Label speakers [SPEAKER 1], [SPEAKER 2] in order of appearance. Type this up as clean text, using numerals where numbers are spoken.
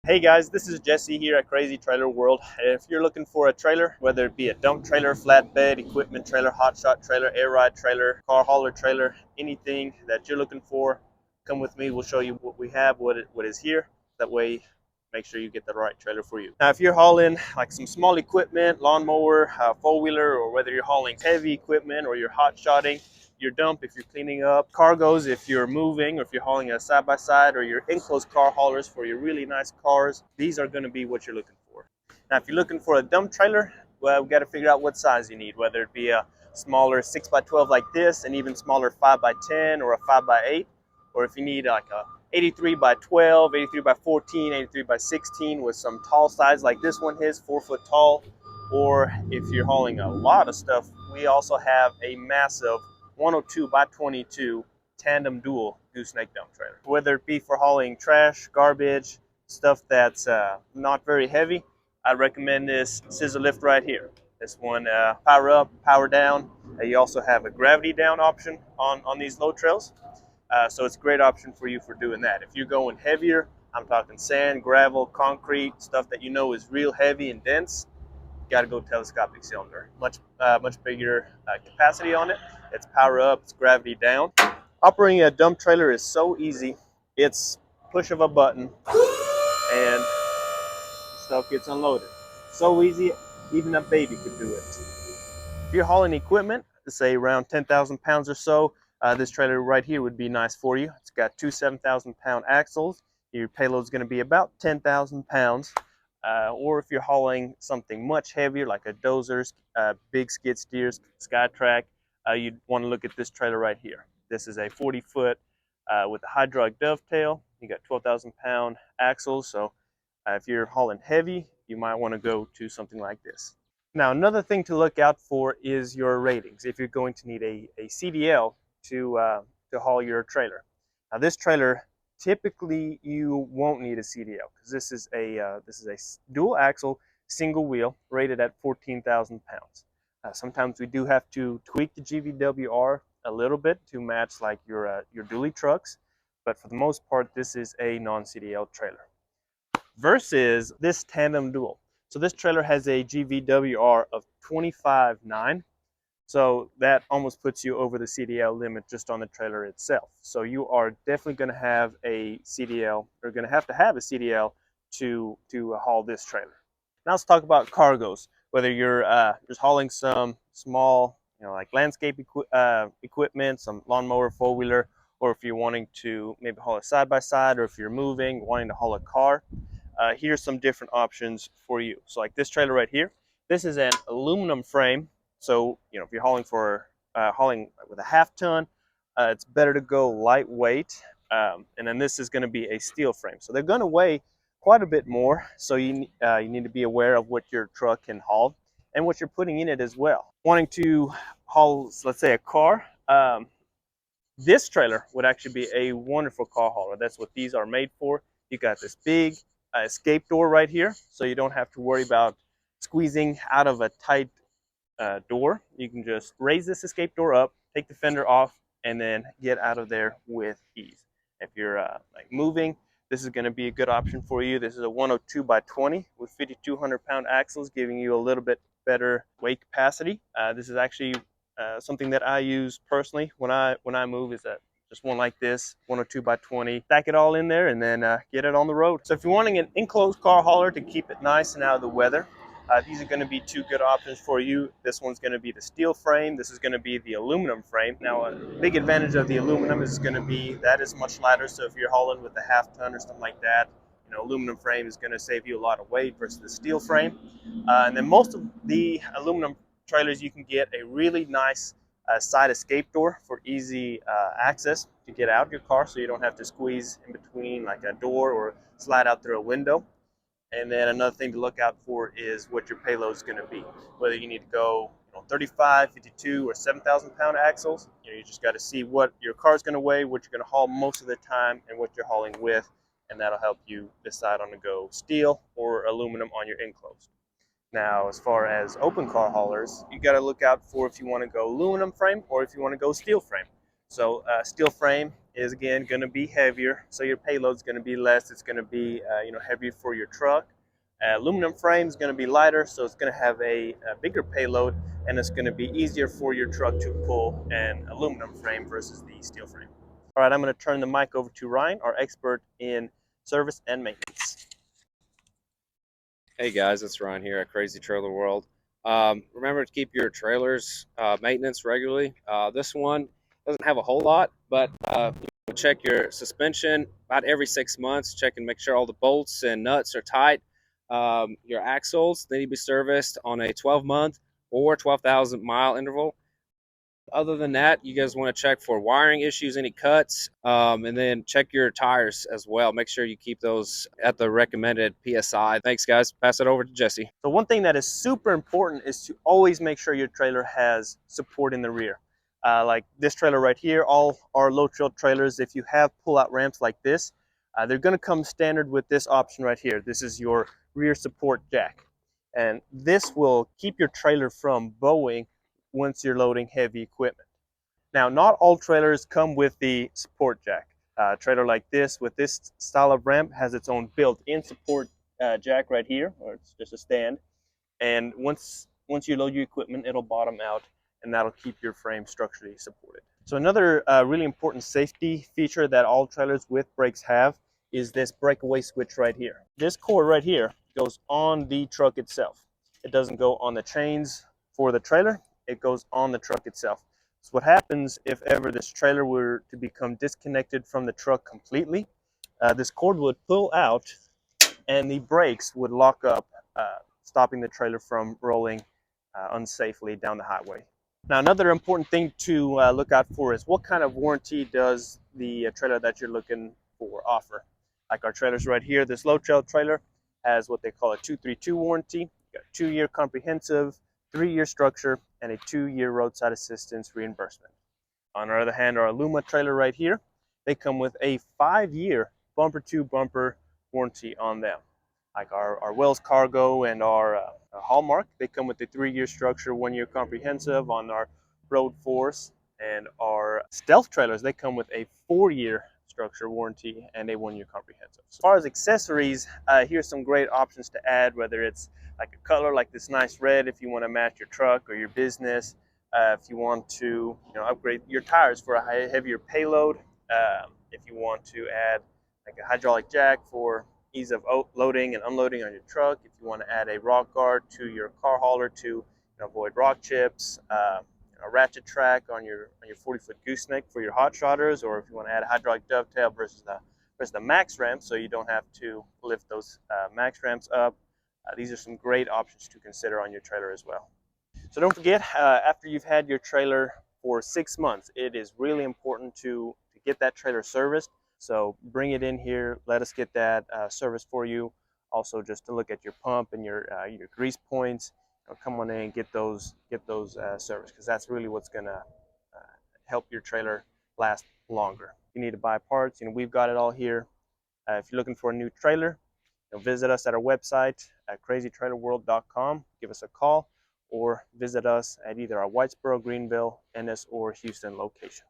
[SPEAKER 1] Hey guys, this is Jesse here at Crazy Trailer World. If you're looking for a trailer, whether it be a dump trailer, flatbed, equipment trailer, hotshot trailer, air ride trailer, car hauler trailer, anything that you're looking for, come with me. We'll show you what we have, what is here. That way, make sure you get the right trailer for you. Now, if you're hauling like some small equipment, lawnmower, four-wheeler, or whether you're hauling heavy equipment or you're hot-shotting, your dump if you're cleaning up, cargoes if you're moving, or if you're hauling a side-by-side, or your enclosed car haulers for your really nice cars, these are going to be what you're looking for. Now, if you're looking for a dump trailer, well, we've got to figure out what size you need, whether it be a smaller 6x12 like this, and even smaller 5x10 or a 5x8, or if you need like a 83x12, 83x14, 83x16 with some tall sides like this one is, 4 foot tall, or if you're hauling a lot of stuff, we also have a massive 102x22 tandem dual gooseneck dump trailer. Whether it be for hauling trash, garbage, stuff that's not very heavy, I recommend this scissor lift right here. This one, power up, power down. You also have a gravity down option on these load trails. So it's a great option for you for doing that. If you're going heavier, I'm talking sand, gravel, concrete, stuff that you know is real heavy and dense, got to go telescopic cylinder. Much bigger capacity on it. It's power up, it's gravity down. Operating a dump trailer is so easy. It's push of a button and stuff gets unloaded. So easy, even a baby could do it. If you're hauling equipment, say around 10,000 pounds or so, this trailer right here would be nice for you. It's got two 7,000-pound axles. Your payload's going to be about 10,000 pounds. Or if you're hauling something much heavier like a dozer, big skid steers, Skytrack, you'd want to look at this trailer right here. This is a 40-foot with a hydraulic dovetail. You got 12,000-pound axles, so if you're hauling heavy, you might want to go to something like this. Now, another thing to look out for is your ratings. If you're going to need a CDL to haul your trailer. Now, this trailer, typically you won't need a CDL because this is a dual axle single wheel rated at 14,000 pounds. Sometimes we do have to tweak the GVWR a little bit to match like your dually trucks, but for the most part this is a non-CDL trailer. Versus this tandem dual. So this trailer has a GVWR of 25.9. So that almost puts you over the CDL limit just on the trailer itself. So you are definitely going to have a CDL, or going to have a CDL to haul this trailer. Now let's talk about cargoes. Whether you're just hauling some small, like landscape equipment, some lawnmower, four-wheeler, or if you're wanting to maybe haul a side-by-side, or if you're moving, wanting to haul a car, here's some different options for you. So like this trailer right here, this is an aluminum frame. So, if you're hauling with a half-ton, it's better to go lightweight. And then this is going to be a steel frame. So they're going to weigh quite a bit more. So you need to be aware of what your truck can haul and what you're putting in it as well. Wanting to haul, let's say, a car, this trailer would actually be a wonderful car hauler. That's what these are made for. You got this big escape door right here, so you don't have to worry about squeezing out of a tight door. You can just raise this escape door up, take the fender off, and then get out of there with ease. If you're like moving, this is going to be a good option for you. This is a 102x20 with 5,200-pound axles, giving you a little bit better weight capacity. This is actually something that I use personally when I move. Is that just one like this, 102x20, stack it all in there, and then get it on the road. So if you're wanting an enclosed car hauler to keep it nice and out of the weather, these are going to be two good options for you. This one's going to be the steel frame. This is going to be the aluminum frame. Now, a big advantage of the aluminum is going to be that is much lighter. So if you're hauling with a half-ton or something like that, aluminum frame is going to save you a lot of weight versus the steel frame. And then most of the aluminum trailers, you can get a really nice side escape door for easy access to get out your car, so you don't have to squeeze in between like a door or slide out through a window. And then another thing to look out for is what your payload is going to be. Whether you need to go 35, 52, or 7,000-pound axles, you just got to see what your car is going to weigh, what you're going to haul most of the time, and what you're hauling with, and that'll help you decide on to go steel or aluminum on your enclosed. Now, as far as open car haulers, you got to look out for if you want to go aluminum frame or if you want to go steel frame. So steel frame is again going to be heavier, so your payload is going to be less. It's going to be heavier for your truck. Aluminum frame is going to be lighter, so it's going to have a bigger payload, and it's going to be easier for your truck to pull an aluminum frame versus the steel frame. All right, I'm going to turn the mic over to Ryan, our expert in service and maintenance.
[SPEAKER 2] Hey guys, it's Ryan here at Crazy Trailer World. Remember to keep your trailers maintenance regularly. This one doesn't have a whole lot, but check your suspension about every 6 months. Check and make sure all the bolts and nuts are tight. Your axles, they need to be serviced on a 12-month or 12,000 mile interval. Other than that, you guys want to check for wiring issues, any cuts, and then check your tires as well. Make sure you keep those at the recommended PSI. Thanks, guys. Pass it over to Jesse.
[SPEAKER 1] So one thing that is super important is to always make sure your trailer has support in the rear. Like this trailer right here, all our low trail trailers, if you have pull-out ramps like this, they're going to come standard with this option right here. This is your rear support jack. And this will keep your trailer from bowing once you're loading heavy equipment. Now, not all trailers come with the support jack. A trailer like this with this style of ramp has its own built-in support jack right here, or it's just a stand. And once you load your equipment, it'll bottom out, and that'll keep your frame structurally supported. So another really important safety feature that all trailers with brakes have is this breakaway switch right here. This cord right here goes on the truck itself. It doesn't go on the chains for the trailer, it goes on the truck itself. So what happens if ever this trailer were to become disconnected from the truck completely, this cord would pull out and the brakes would lock up, stopping the trailer from rolling unsafely down the highway. Now, another important thing to look out for is what kind of warranty does the trailer that you're looking for offer. Like our trailers right here, this low trail trailer has what they call a 232 warranty. You got a 2-year comprehensive, 3-year structure, and a 2-year roadside assistance reimbursement. On the other hand, our Aluma trailer right here, they come with a 5-year bumper-to-bumper warranty on them. Like our Wells Cargo and our Hallmark, they come with a 3-year structure, 1-year comprehensive. On our Road Force and our Stealth trailers, they come with a 4-year structure warranty and a 1-year comprehensive. So as far as accessories, here's some great options to add, whether it's like a color like this nice red if you want to match your truck or your business. If you want to upgrade your tires for a heavier payload, if you want to add like a hydraulic jack for ease of loading and unloading on your truck, if you want to add a rock guard to your car hauler to avoid rock chips, a ratchet track on your 40-foot gooseneck for your hot shotters, or if you want to add a hydraulic dovetail versus the max ramp so you don't have to lift those max ramps up. These are some great options to consider on your trailer as well. So don't forget, after you've had your trailer for 6 months, it is really important to get that trailer serviced. So bring it in here, let us get that serviced for you. Also, just to look at your pump and your grease points, come on in and get those serviced, because that's really what's gonna help your trailer last longer. If you need to buy parts, we've got it all here. If you're looking for a new trailer, visit us at our website at crazytrailerworld.com. Give us a call or visit us at either our Whitesboro, Greenville, Ennis, or Houston location.